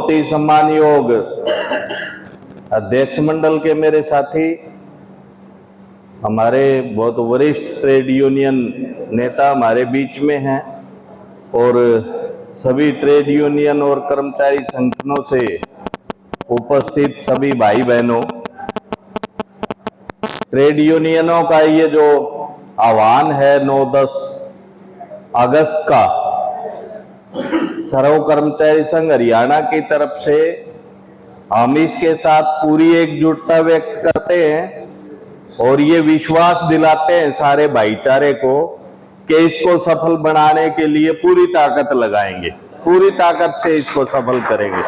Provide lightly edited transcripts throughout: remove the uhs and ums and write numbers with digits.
बहुत ही सम्मान योग अध्यक्ष मंडल के मेरे साथी, हमारे बहुत वरिष्ठ ट्रेड यूनियन नेता हमारे बीच में हैं और सभी ट्रेड यूनियन और कर्मचारी संगठनों से उपस्थित सभी भाई बहनों, ट्रेड यूनियनों का ये जो आह्वान है 9-10 अगस्त का सर्व कर्मचारी संघ हरियाणा की तरफ से, हम इसके साथ पूरी एकजुटता व्यक्त करते हैं और ये विश्वास दिलाते हैं सारे भाईचारे को कि इसको सफल बनाने के लिए पूरी ताकत लगाएंगे, पूरी ताकत से इसको सफल करेंगे।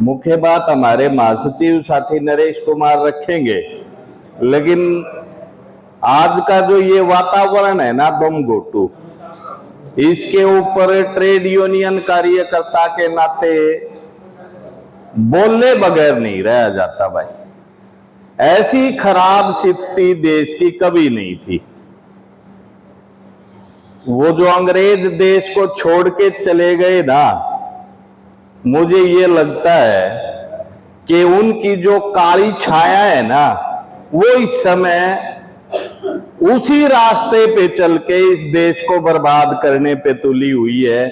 मुख्य बात हमारे महासचिव साथी नरेश कुमार रखेंगे, लेकिन आज का जो ये वातावरण है ना बम गोटू, इसके ऊपर ट्रेड यूनियन कार्यकर्ता के नाते बोलने बगैर नहीं रहा जाता भाई। ऐसी खराब स्थिति देश की कभी नहीं थी। वो जो अंग्रेज देश को छोड़ के चले गए ना, मुझे ये लगता है कि उनकी जो काली छाया है ना, वो इस समय उसी रास्ते पे चल के इस देश को बर्बाद करने पे तुली हुई है।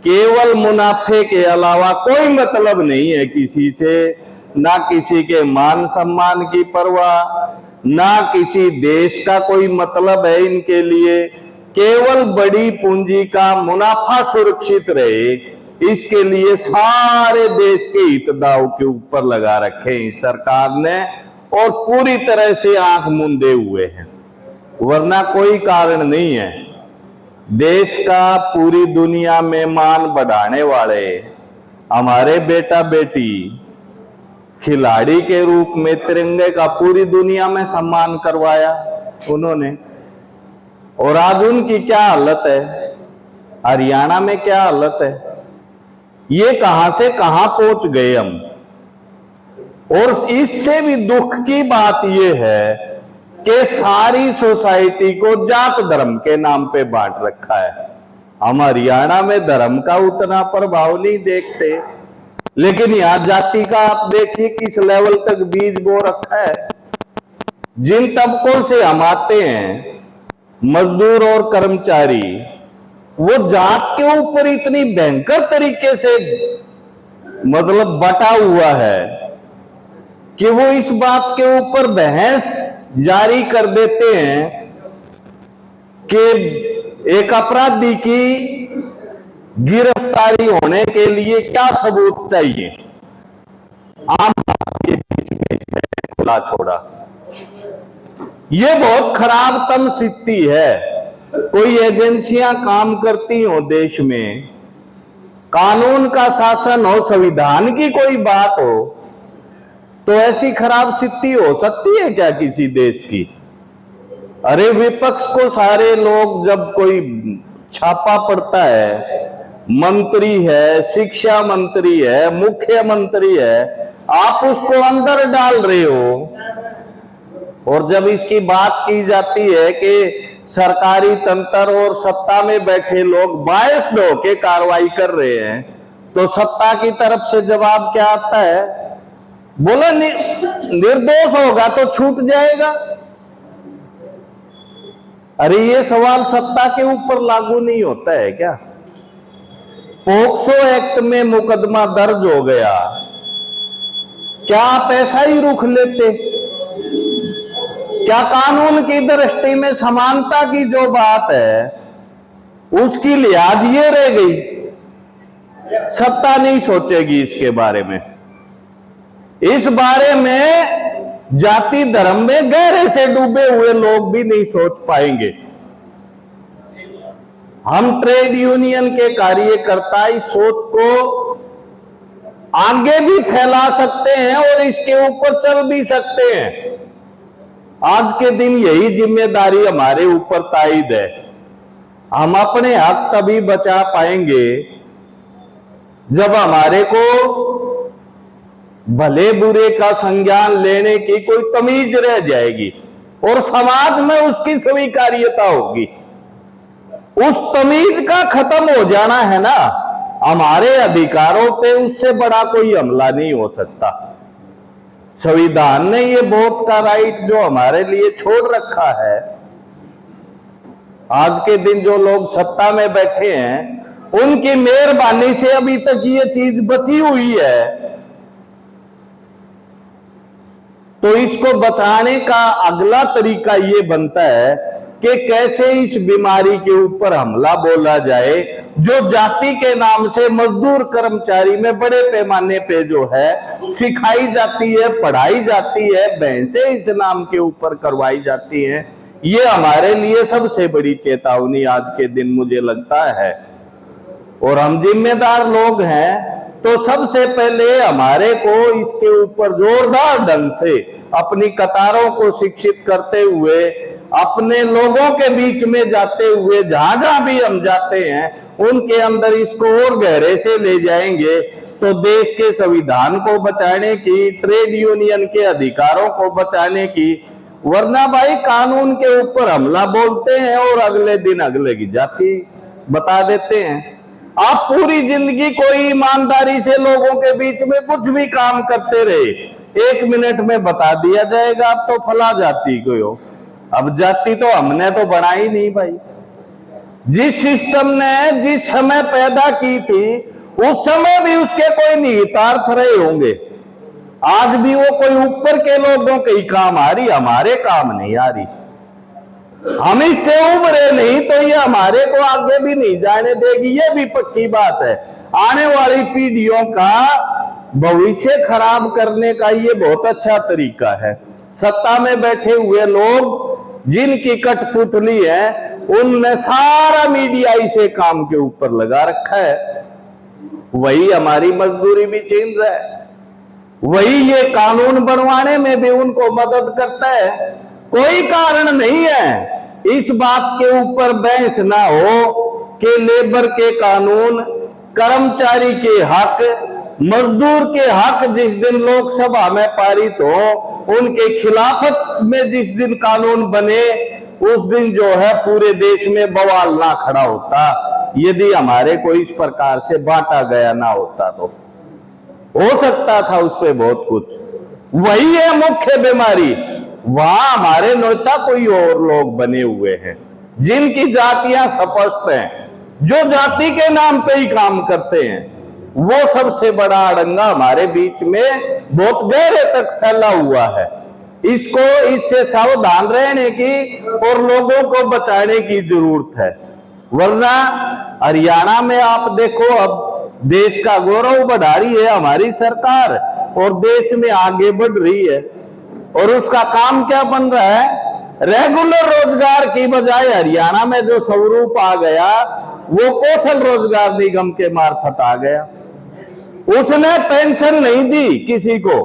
केवल मुनाफे के अलावा कोई मतलब नहीं है किसी से, ना किसी के मान सम्मान की परवाह, ना किसी देश का कोई मतलब है इनके लिए। केवल बड़ी पूंजी का मुनाफा सुरक्षित रहे, इसके लिए सारे देश के हित दांव के ऊपर लगा रखे हैं सरकार ने और पूरी तरह से आंख मूंदे हुए हैं, वरना कोई कारण नहीं है। देश का पूरी दुनिया में मान बढ़ाने वाले हमारे बेटा बेटी खिलाड़ी के रूप में तिरंगे का पूरी दुनिया में सम्मान करवाया उन्होंने, और आज उनकी क्या हालत है, हरियाणा में क्या हालत है, ये कहां से कहां पहुंच गए हम। और इससे भी दुख की बात यह है कि सारी सोसाइटी को जात धर्म के नाम पे बांट रखा है। हम हरियाणा में धर्म का उतना प्रभाव नहीं देखते, लेकिन यहां जाति का आप देखिए किस लेवल तक बीज बो रखा है। जिन तबकों से हम आते हैं, मजदूर और कर्मचारी, वो जात के ऊपर इतनी भयंकर तरीके से मतलब बटा हुआ है कि वो इस बात के ऊपर बहस जारी कर देते हैं कि एक अपराधी की गिरफ्तारी होने के लिए क्या सबूत चाहिए, आम के बीच में खुला छोड़ा। यह बहुत खराबतम स्थिति है। कोई एजेंसियां काम करती हो देश में, कानून का शासन हो, संविधान की कोई बात हो, तो ऐसी खराब स्थिति हो सकती है क्या किसी देश की? अरे विपक्ष को सारे लोग, जब कोई छापा पड़ता है, मंत्री है, शिक्षा मंत्री है, मुख्यमंत्री है, आप उसको अंदर डाल रहे हो, और जब इसकी बात की जाती है कि सरकारी तंत्र और सत्ता में बैठे लोग बायस्ड होकर कार्रवाई कर रहे हैं, तो सत्ता की तरफ से जवाब क्या आता है? बोला निर्दोष होगा तो छूट जाएगा। अरे ये सवाल सत्ता के ऊपर लागू नहीं होता है क्या? पोक्सो एक्ट में मुकदमा दर्ज हो गया, क्या आप ऐसा ही रुख लेते? क्या कानून की दृष्टि में समानता की जो बात है उसकी लिहाज ये रह गई? सत्ता नहीं सोचेगी इसके बारे में। इस बारे में जाति धर्म में गहरे से डूबे हुए लोग भी नहीं सोच पाएंगे। हम ट्रेड यूनियन के कार्यकर्ता इस सोच को आगे भी फैला सकते हैं और इसके ऊपर चल भी सकते हैं। आज के दिन यही जिम्मेदारी हमारे ऊपर तायद है। हम अपने हक तभी बचा पाएंगे जब हमारे को भले बुरे का संज्ञान लेने की कोई तमीज रह जाएगी और समाज में उसकी स्वीकार्यता होगी। उस तमीज का खत्म हो जाना है ना, हमारे अधिकारों पे उससे बड़ा कोई हमला नहीं हो सकता। संविधान ने ये वोट का राइट जो हमारे लिए छोड़ रखा है, आज के दिन जो लोग सत्ता में बैठे हैं उनकी मेहरबानी से अभी तक ये चीज बची हुई है। तो इसको बचाने का अगला तरीका ये बनता है कि कैसे इस बीमारी के ऊपर हमला बोला जाए, जो जाति के नाम से मजदूर कर्मचारी में बड़े पैमाने पे जो है सिखाई जाती है, पढ़ाई जाती है, बहसें इस नाम के ऊपर करवाई जाती हैं। ये हमारे लिए सबसे बड़ी चेतावनी आज के दिन मुझे लगता है। और हम जिम्मेदार लोग हैं तो सबसे पहले हमारे को इसके ऊपर जोरदार ढंग से अपनी कतारों को शिक्षित करते हुए, अपने लोगों के बीच में जाते हुए, जहां जहां भी हम जाते हैं उनके अंदर इसको और गहरे से ले जाएंगे तो देश के संविधान को बचाने की, ट्रेड यूनियन के अधिकारों को बचाने की। वरना भाई कानून के ऊपर हमला बोलते हैं और अगले दिन अगले की जाति बता देते हैं। आप पूरी जिंदगी कोई ईमानदारी से लोगों के बीच में कुछ भी काम करते रहे, 1 मिनट में बता दिया जाएगा आप तो फला जाति को हो। अब जाति तो हमने तो बनाई नहीं भाई। जिस सिस्टम ने जिस समय पैदा की थी उस समय भी उसके कोई निहितार्थ रहे होंगे। आज भी वो कोई ऊपर के लोगों के ही काम आ रही, हमारे काम नहीं आ रही। हम इससे उभरे नहीं तो ये हमारे को आगे भी नहीं जाने देगी, ये भी पक्की बात है। आने वाली पीढ़ियों का भविष्य खराब करने का ये बहुत अच्छा तरीका है। सत्ता में बैठे हुए लोग जिनकी कठपुतली है उनने सारा मीडिया इसे काम के ऊपर लगा रखा है। वही हमारी मजदूरी भी छीन रहा है, वही ये कानून बनवाने में भी उनको मदद करता है। कोई कारण नहीं है इस बात के ऊपर बहस ना हो कि लेबर के कानून, कर्मचारी के हक, मजदूर के हक जिस दिन लोकसभा में पारित हो, उनके खिलाफत में जिस दिन कानून बने उस दिन जो है पूरे देश में बवाल ना खड़ा होता, यदि हमारे को इस प्रकार से बांटा गया ना होता तो हो सकता था उस पे बहुत कुछ। वही है मुख्य बीमारी। वहां हमारे नेता कोई और लोग बने हुए हैं जिनकी जातियां स्पष्ट हैं, जो जाति के नाम पे ही काम करते हैं। वो सबसे बड़ा अड़ंगा हमारे बीच में बहुत गहरे तक फैला हुआ है। इससे सावधान रहने की और लोगों को बचाने की जरूरत है। वरना हरियाणा में आप देखो, अब देश का गौरव बढ़ा रही है हमारी सरकार और देश में आगे बढ़ रही है। और उसका काम क्या बन रहा है? रेगुलर रोजगार की बजाय हरियाणा में जो स्वरूप आ गया वो कौशल रोजगार निगम के मार्फत आ गया। उसने पेंशन नहीं दी किसी को,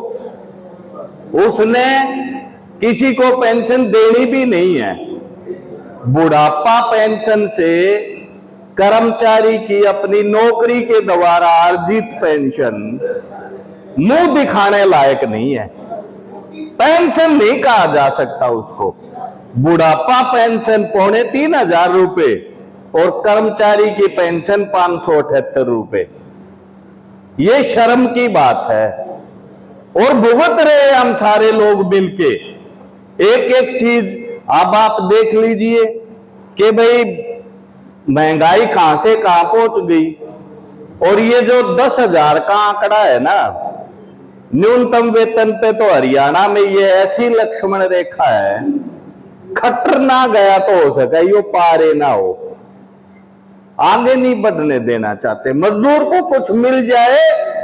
उसने किसी को पेंशन देनी भी नहीं है। बुढ़ापा पेंशन से कर्मचारी की अपनी नौकरी के द्वारा अर्जित पेंशन मुंह दिखाने लायक नहीं है। पेंशन नहीं कहा जा सकता उसको। बुढ़ापा पेंशन 3,500 रुपए और कर्मचारी की पेंशन 578 रुपए। ये शर्म की बात है। और भुगत रहे हम सारे लोग मिलके एक एक चीज। अब आप देख लीजिए कि भाई महंगाई कहां से कहां पहुंच गई। और ये जो 10,000 का आंकड़ा है ना न्यूनतम वेतन पे, तो हरियाणा में ये ऐसी लक्ष्मण रेखा है, खट्टर ना गया तो हो सके यो पारे ना हो। आगे नहीं बढ़ने देना चाहते, मजदूर को कुछ मिल जाए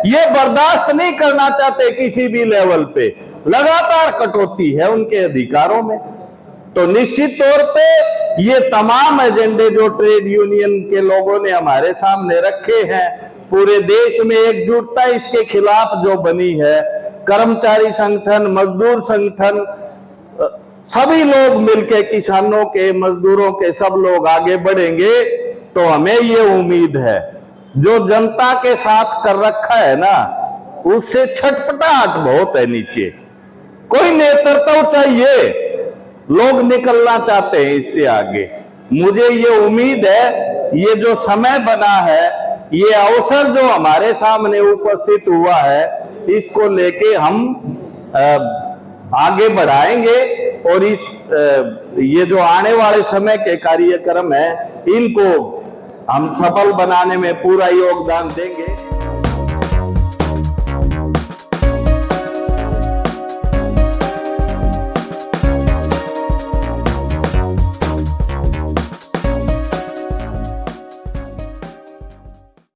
ये बर्दाश्त नहीं करना चाहते। किसी भी लेवल पे लगातार कटौती है उनके अधिकारों में। तो निश्चित तौर पे ये तमाम एजेंडे जो ट्रेड यूनियन के लोगों ने हमारे सामने रखे हैं, पूरे देश में एकजुटता इसके खिलाफ जो बनी है, कर्मचारी संगठन, मजदूर संगठन, सभी लोग मिलकर, किसानों के, मजदूरों के, सब लोग आगे बढ़ेंगे तो हमें ये उम्मीद है जो जनता के साथ कर रखा है ना उससे छटपटाहट बहुत है नीचे। कोई नेतृत्व चाहिए, लोग निकलना चाहते हैं इससे आगे। मुझे ये उम्मीद है ये जो समय बना है ये अवसर जो हमारे सामने उपस्थित हुआ है, इसको लेके हम आगे बढ़ाएंगे और ये जो आने वाले समय के कार्यक्रम है, इनको हम सफल बनाने में पूरा योगदान देंगे।